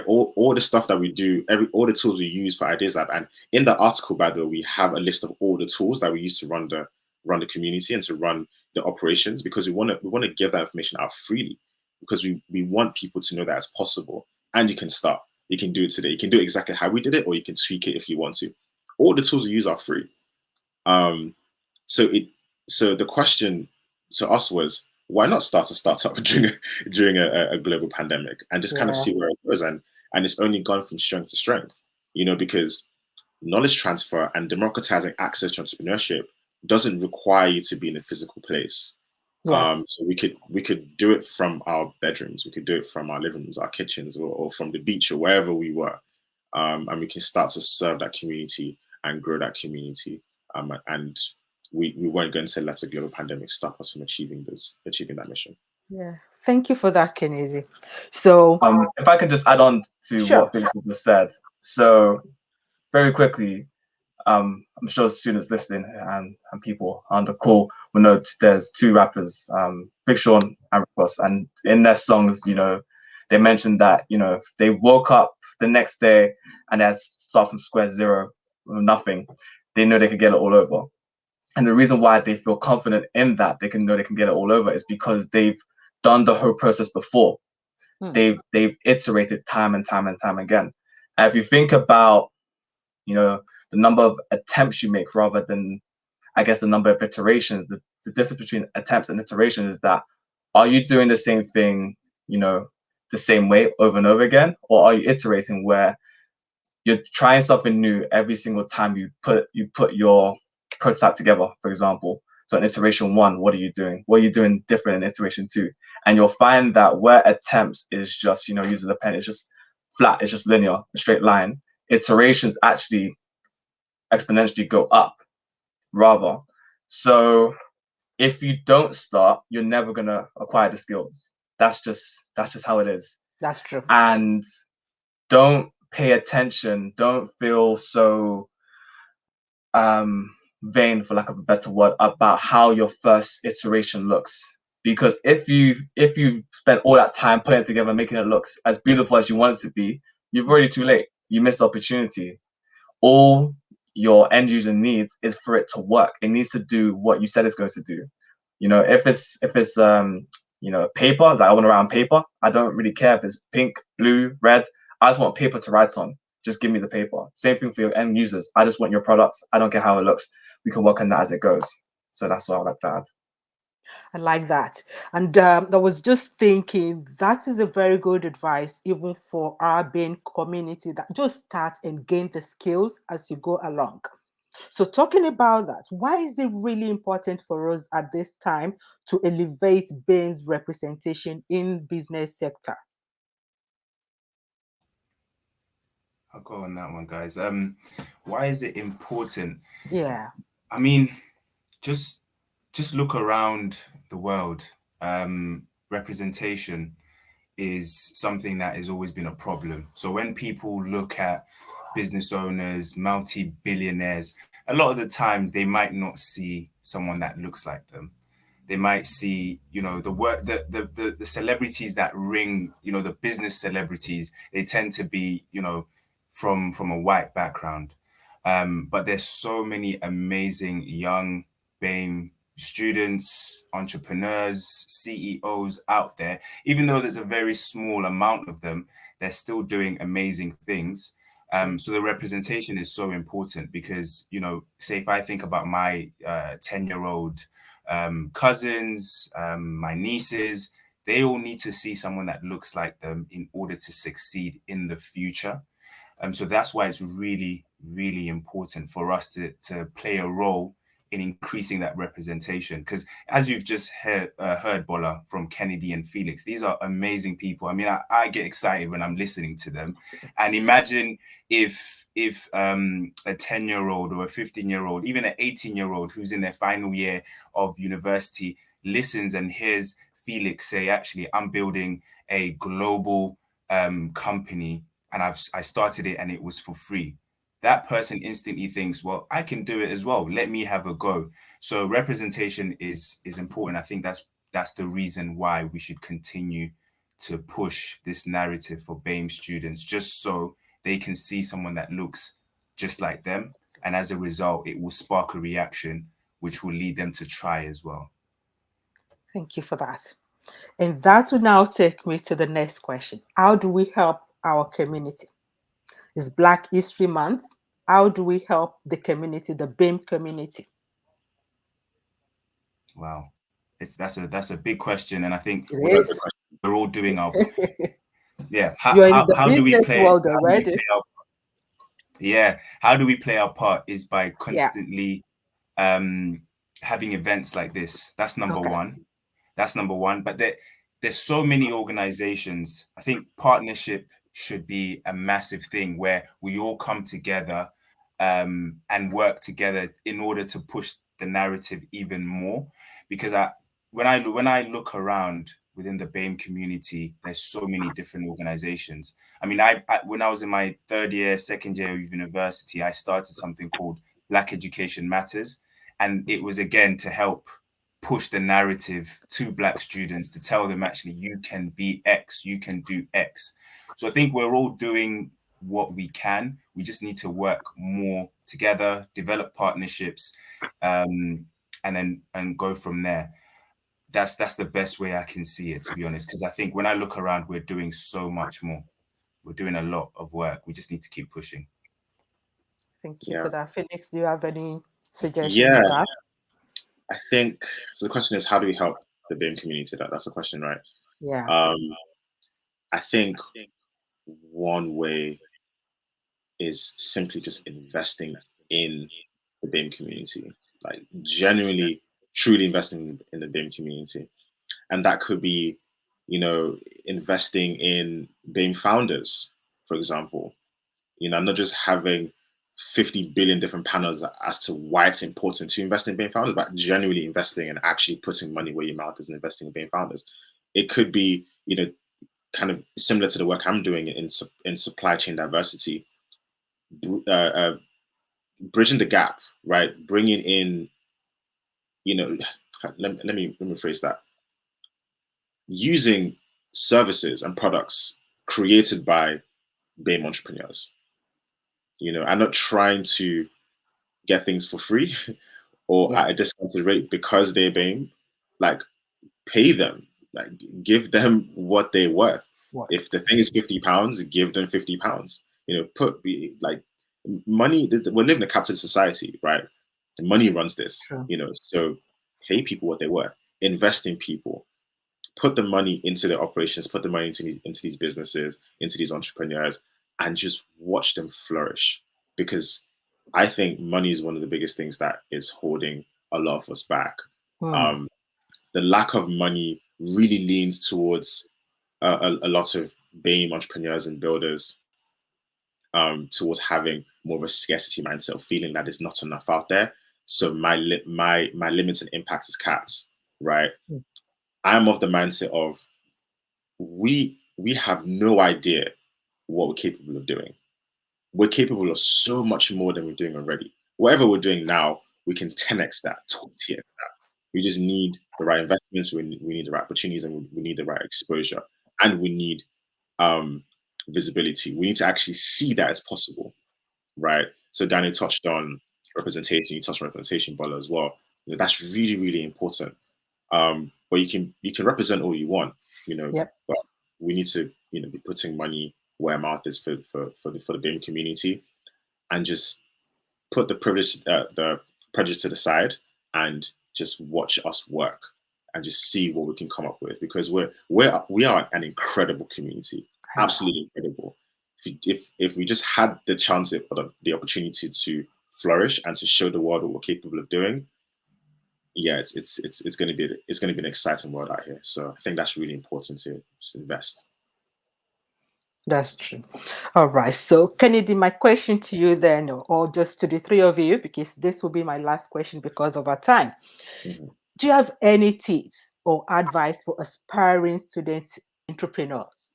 All the stuff that we do, all the tools we use for Ideas Lab. And in the article, by the way, we have a list of all the tools that we use to run the community and to run the operations, because we want to give that information out freely, because we want people to know that it's possible, and you can start. You can do it today. You can do it exactly how we did it, or you can tweak it if you want to. All the tools we use are free. So the question to us was, why not start a startup during a global pandemic and just kind of see where it goes? And it's only gone from strength to strength, because knowledge transfer and democratizing access to entrepreneurship doesn't require you to be in a physical place. So we could do it from our bedrooms, we could do it from our living rooms, our kitchens, or from the beach, or wherever we were, and we can start to serve that community and grow that community. And we weren't going to let a global pandemic stop us from achieving that mission. Yeah. Thank you for that, Kennedy. So if I can just add on to sure. what Felix just said. So very quickly, I'm sure students listening and people on the call will know there's two rappers, Big Sean and Rick Ross, and in their songs, they mentioned that if they woke up the next day and they had to start from square zero with nothing, they know they could get it all over. And the reason why they feel confident in that they can get it all over is because they've done the whole process before. They've iterated time and time and time again. And if you think about the number of attempts you make rather than, I guess, the number of iterations, the difference between attempts and iterations is that, are you doing the same thing, the same way over and over again? Or are you iterating where you're trying something new every single time you put your prototype together, for example? So in iteration 1, what are you doing? What are you doing different in iteration 2? And you'll find that where attempts is just, using the pen, it's just flat, it's just linear, a straight line. Iterations actually exponentially go up, rather. So if you don't start, you're never gonna acquire the skills. That's just how it is. That's true. And don't pay attention. Don't feel so vain, for lack of a better word, about how your first iteration looks. Because if you spent all that time putting it together, making it look as beautiful as you want it to be, you've already too late. You missed the opportunity. All your end user needs is for it to work. It needs to do what you said it's going to do. If it's paper, like I want to write on paper, I don't really care if it's pink, blue, red. I just want paper to write on. Just give me the paper. Same thing for your end users. I just want your product. I don't care how it looks. We can work on that as it goes. So that's what I'd like to add. I like that. And I was just thinking that is a very good advice, even for our BAME community, that just start and gain the skills as you go along. So talking about that, why is it really important for us at this time to elevate BAME's representation in business sector? I'll go on that one, guys. Why is it important? Yeah. I mean, just look around the world. Representation is something that has always been a problem. So when people look at business owners, multi-billionaires, a lot of the times they might not see someone that looks like them. They might see, you know, the work, the celebrities that ring, you know, the business celebrities. They tend to be, you know, from a white background. But there's so many amazing young BAME students, entrepreneurs, CEOs out there. Even though there's a very small amount of them, they're still doing amazing things. So the representation is so important because, you know, say if I think about my 10-year-old cousins, my nieces, they all need to see someone that looks like them in order to succeed in the future. So that's why it's really, really important for us to play a role in increasing that representation. Because as you've just heard, Bola, from Kennedy and Felix, these are amazing people. I mean, I get excited when I'm listening to them. And imagine if a 10-year-old or a 15-year-old, even an 18-year-old who's in their final year of university listens and hears Felix say, actually, I'm building a global company and I started it and it was for free. That person instantly thinks, well, I can do it as well. Let me have a go. So representation is important. I think that's the reason why we should continue to push this narrative for BAME students, just so they can see someone that looks just like them. And as a result, it will spark a reaction, which will lead them to try as well. Thank you for that. And that will now take me to the next question. How do we help our community? It's Black History Month. How do we help the community, the BAME community? Wow. That's a big question. And I think It is. we're all doing our yeah. You're in the How do we business play world already. how do we play our part is by Yeah. constantly having events like this. That's number Okay. one. That's number one. But there's so many organizations. I think partnership should be a massive thing where we all come together and work together in order to push the narrative even more. Because when I look around within the BAME community, there's so many different organizations. I mean, when I was in my second year of university, I started something called Black Education Matters. And it was, again, to help push the narrative to Black students, to tell them, actually, you can be X, you can do X. So I think we're all doing what we can. We just need to work more together, develop partnerships, and go from there. That's the best way I can see it, to be honest, because I think when I look around, we're doing so much more. We're doing a lot of work. We just need to keep pushing. Thank you for that. Felix, do you have any suggestions Yeah, on that? I think so. The question is, how do we help the BIM community? That's the question, right? Yeah. I think one way is simply just investing in the BIM community, like genuinely, truly investing in the BIM community. And that could be, investing in BIM founders, for example. Not just having 50 billion different panels as to why it's important to invest in BIM founders, but genuinely investing and actually putting money where your mouth is and investing in BIM founders. It could be, kind of similar to the work I'm doing in supply chain diversity, bridging the gap, right? Bringing in, let me phrase that. Using services and products created by BAME entrepreneurs. I'm not trying to get things for free or Yeah. at a discounted rate because they're BAME. Like, pay them, like give them what they're worth. What? If the thing is £50, give them £50. Put like money. We're living in a capitalist society, right? The money runs this. True. So pay people what they're worth. Invest in people. Put the money into their operations. Put the money into these businesses, into these entrepreneurs, and just watch them flourish. Because I think money is one of the biggest things that is holding a lot of us back. Hmm. The lack of money really leans towards a lot of BAME entrepreneurs and builders towards having more of a scarcity mindset of feeling that there's not enough out there. So my limits and impact is capped, right? Mm. I'm of the mindset of we have no idea what we're capable of doing. We're capable of so much more than we're doing already. Whatever we're doing now, we can 10x that, 20x that. We just need the right investments, we need the right opportunities, and we need the right exposure. And we need visibility. We need to actually see that it's possible, right? So Danny touched on representation, you touched on representation, Bola, as well. That's really, really important. But you can represent all you want, Yep. but we need to, be putting money where our mouth is for the game community, and just put the prejudice to the side, and just watch us work, and just see what we can come up with, because we are an incredible community, I know. absolutely incredible. If we just had the chance, or the opportunity to flourish and to show the world what we're capable of doing, yeah, it's going to be an exciting world out here. So I think that's really important to just invest. That's true. All right. So, Kennedy, my question to you then, or just to the three of you, because this will be my last question because of our time. Mhm. Do you have any tips or advice for aspiring student entrepreneurs?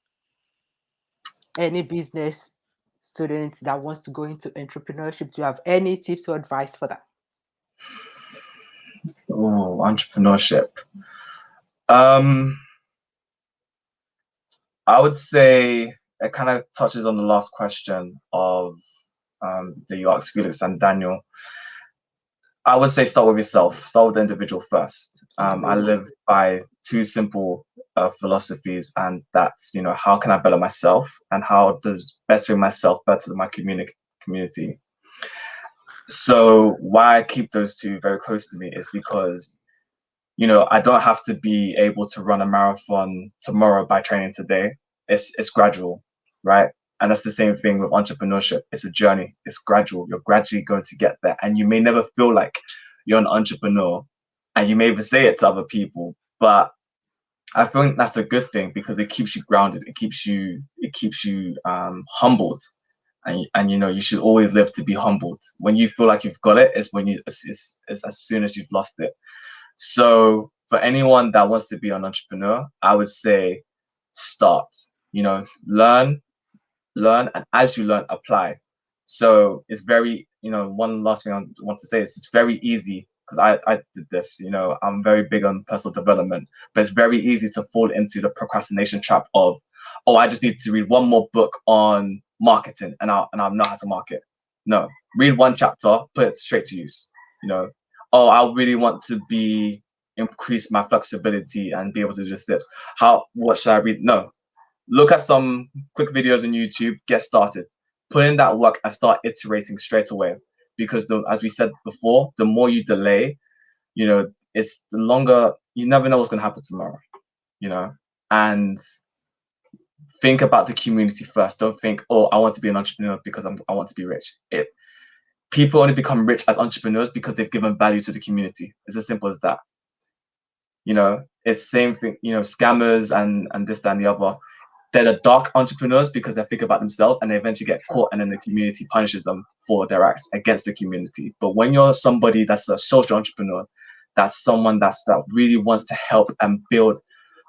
Any business student that wants to go into entrepreneurship, do you have any tips or advice for that? Oh, entrepreneurship. Um, I would say it kind of touches on the last question of that you asked Felix and Daniel. I would say start with yourself. Start with the individual first. I live by two simple philosophies, and that's how can I better myself, and how does bettering myself better my community. So why I keep those two very close to me is because I don't have to be able to run a marathon tomorrow by training today. It's gradual, right? And that's the same thing with entrepreneurship. It's a journey. It's gradual. You're gradually going to get there, and you may never feel like you're an entrepreneur, and you may even say it to other people, but I think that's a good thing because it keeps you grounded. It keeps you humbled, and you should always live to be humbled. When you feel like you've got it, it's when it's as soon as you've lost it. So for anyone that wants to be an entrepreneur, I would say start. Learn, and as you learn, apply. So it's very, one last thing I want to say is it's very easy because I did this. I'm very big on personal development, but it's very easy to fall into the procrastination trap of, oh, I just need to read one more book on marketing and I'll know how to market. No, read one chapter, put it straight to use. Oh, I really want to increase my flexibility and be able to just sit. What should I read? No, look at some quick videos on YouTube, get started, put in that work and start iterating straight away. Because as we said before, the more you delay, it's the longer, you never know what's going to happen tomorrow, and think about the community first. Don't think, oh, I want to be an entrepreneur because I want to be rich. People only become rich as entrepreneurs because they've given value to the community. It's as simple as that. It's same thing, scammers and this, that, and the other. They're the dark entrepreneurs because they think about themselves and they eventually get caught, and then the community punishes them for their acts against the community. But when you're somebody that's a social entrepreneur, that's someone that really wants to help and build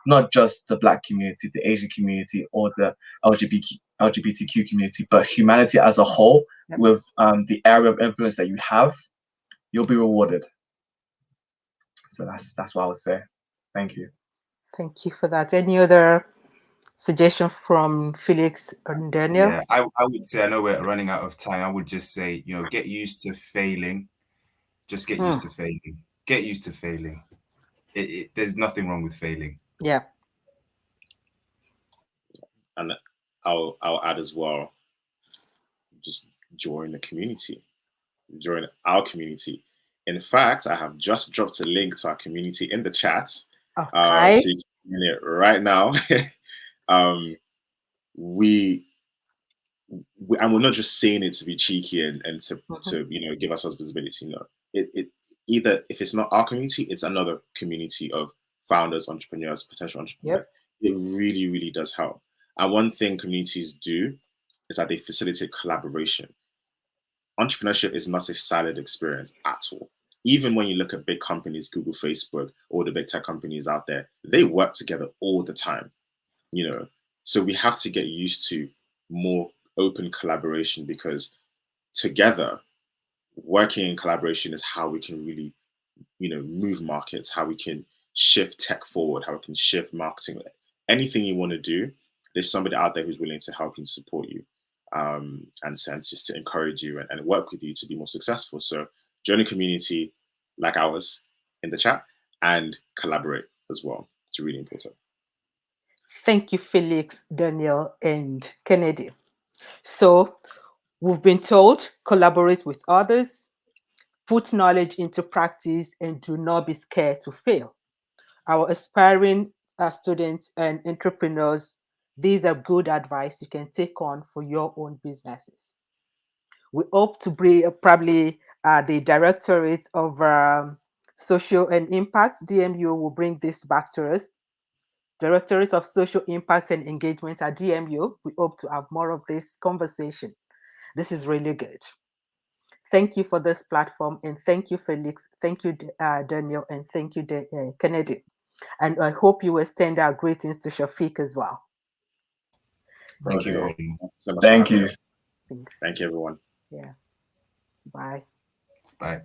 not just the Black community, the Asian community, or the LGBTQ community, but humanity as a whole, Yep. with the area of influence that you have, you'll be rewarded. So that's what I would say. Thank you. Thank you for that. Any other suggestion from Felix and Daniel? Yeah, I would say, I know we're running out of time. I would just say, get used to failing. Just get used to failing. Get used to failing. There's nothing wrong with failing. Yeah. And I'll add as well, just join the community, join our community. In fact, I have just dropped a link to our community in the chat. Okay. So you can join it right now. we and we're not just saying it to be cheeky and to give ourselves visibility. No, it either, if it's not our community, it's another community of founders, entrepreneurs, potential entrepreneurs. It really, really does help. And one thing communities do is that they facilitate collaboration. Entrepreneurship is not a silent experience at all. Even when you look at big companies, Google, Facebook, all the big tech companies out there, they work together all the time. So we have to get used to more open collaboration, because together, working in collaboration is how we can really, move markets, how we can shift tech forward, how we can shift marketing. Anything you want to do, there's somebody out there who's willing to help you and support you, and just to encourage you and work with you to be more successful. So join a community like ours in the chat and collaborate as well. It's really important. Thank you, Felix, Daniel, and Kennedy. So we've been told, collaborate with others, put knowledge into practice, and do not be scared to fail. Our aspiring students and entrepreneurs, these are good advice you can take on for your own businesses. We hope to bring probably the Directorate of Social and Impact, DMU, will bring this back to us. Directorate of Social Impact and Engagement at DMU. We hope to have more of this conversation. This is really good. Thank you for this platform, and thank you, Felix. Thank you, Daniel, and thank you, Kennedy. And I hope you extend our greetings to Shafiq as well. Thank you, Thank Pauline. Thank you. Thanks. Thank you, everyone. Yeah. Bye. Bye.